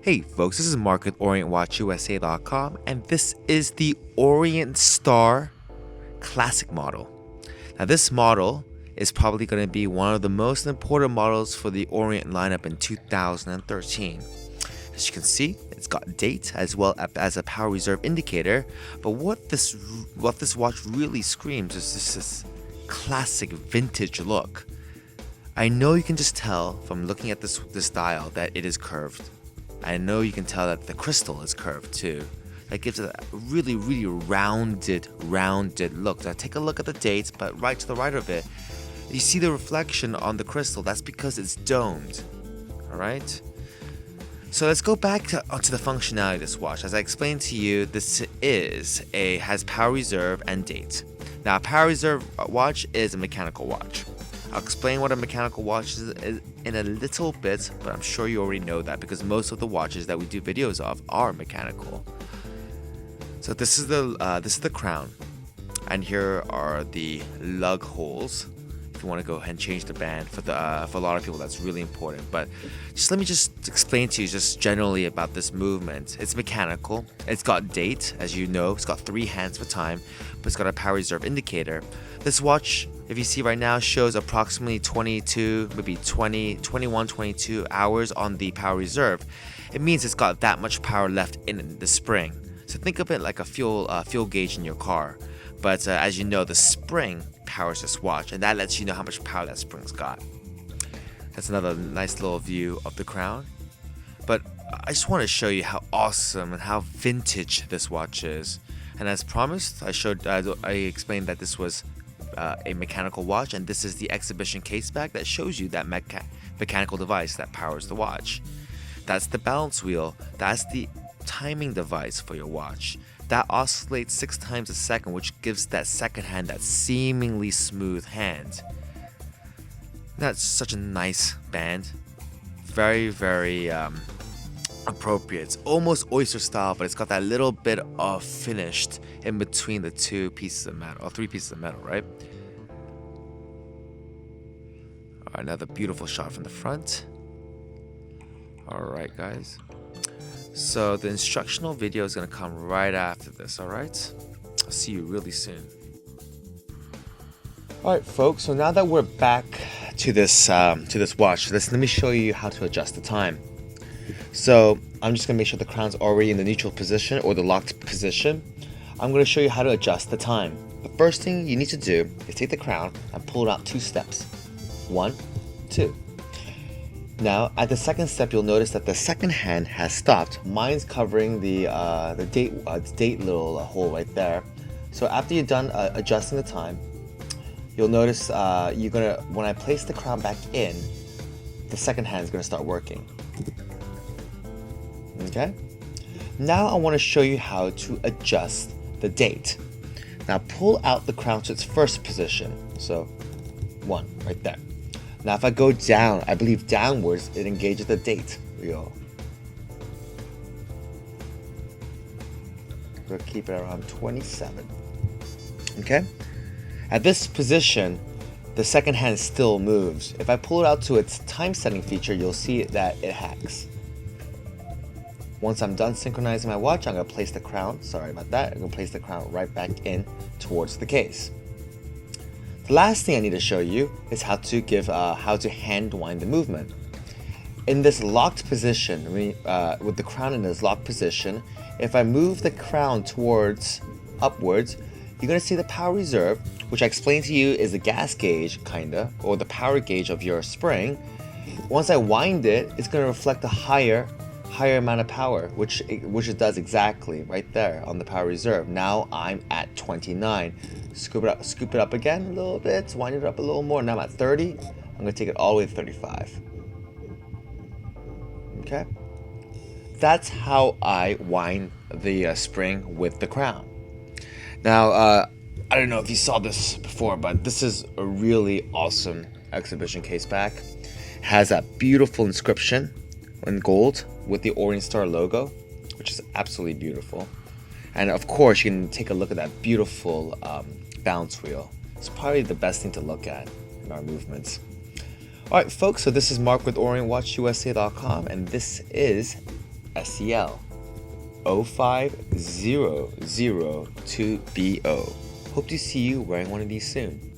Hey folks, this is Mark with OrientWatchUSA.com, and this is the Orient Star Classic model. Now this model is probably going to be one of the most important models for the Orient lineup in 2013. As you can see, it's got date as well as a power reserve indicator, but what this watch really screams is this classic vintage look. I know you can just tell from looking at this dial that it is curved. I know you can tell that the crystal is curved too. That gives it a really rounded look. Now take a look at the dates, but right to the right of it, you see the reflection on the crystal. That's because it's domed. Alright? So let's go back to the functionality of this watch. As I explained to you, this has power reserve and date. Now a power reserve watch is a mechanical watch. I'll explain what a mechanical watch is in a little bit, but I'm sure you already know that because most of the watches that we do videos of are mechanical. So this is the crown, and here are the lug holes. If you want to go ahead and change the band for a lot of people, that's really important. But let me explain to you just generally about this movement. It's mechanical. It's got date, as you know. It's got 3 hands for time, but it's got a power reserve indicator. This watch, if you see right now, shows approximately 22, maybe 20, 21, 22 hours on the power reserve. It means it's got that much power left in the spring. So think of it like a fuel gauge in your car. But as you know, the spring powers this watch, and that lets you know how much power that spring's got. That's another nice little view of the crown. But I just want to show you how awesome and how vintage this watch is. And as promised, I explained that this was a mechanical watch, and this is the exhibition case back that shows you that mechanical device that powers the watch. That's the balance wheel. That's the timing device for your watch. That oscillates 6 times a second, which gives that second hand that seemingly smooth hand. That's such a nice band. Very appropriate. It's almost oyster style, but it's got that little bit of finished in between the 2 pieces of metal, or 3 pieces of metal, right? Alright, another beautiful shot from the front. Alright guys, so the instructional video is going to come right after this. Alright, I'll see you really soon. Alright folks, so now that we're back to this watch, let me show you how to adjust the time. So I'm just going to make sure the crown's already in the neutral position or the locked position. I'm going to show you how to adjust the time. The first thing you need to do is take the crown and pull it out 2 steps. 1, 2. Now at the second step, you'll notice that the second hand has stopped. Mine's covering the date little hole right there. So after you're done adjusting the time, you'll notice when I place the crown back in, the second hand is going to start working. Okay? Now I want to show you how to adjust the date. Now pull out the crown to its first position. So 1 right there. Now if I go down, I believe downwards, it engages the date wheel. We'll keep it around 27. Okay? At this position, the second hand still moves. If I pull it out to its time setting feature, you'll see that it hacks. Once I'm done synchronizing my watch, I'm going to place the crown, sorry about that, I'm going to place the crown right back in towards the case. The last thing I need to show you is how to hand wind the movement. In this locked position, with the crown in this locked position, if I move the crown upwards, you're going to see the power reserve, which I explained to you is the gas gauge, kinda, or the power gauge of your spring. Once I wind it, it's going to reflect a higher amount of power, which it does exactly right there on the power reserve. Now I'm at 29. Scoop it up again a little bit, wind it up a little more. Now I'm at 30. I'm going to take it all the way to 35. Okay? That's how I wind the spring with the crown. Now, I don't know if you saw this before, but this is a really awesome exhibition case back. It has that beautiful inscription in gold with the Orient Star logo, which is absolutely beautiful. And of course, you can take a look at that beautiful balance wheel. It's probably the best thing to look at in our movements. Alright folks, so this is Mark with OrientWatchUSA.com, and this is SEL05002B0. Hope to see you wearing one of these soon.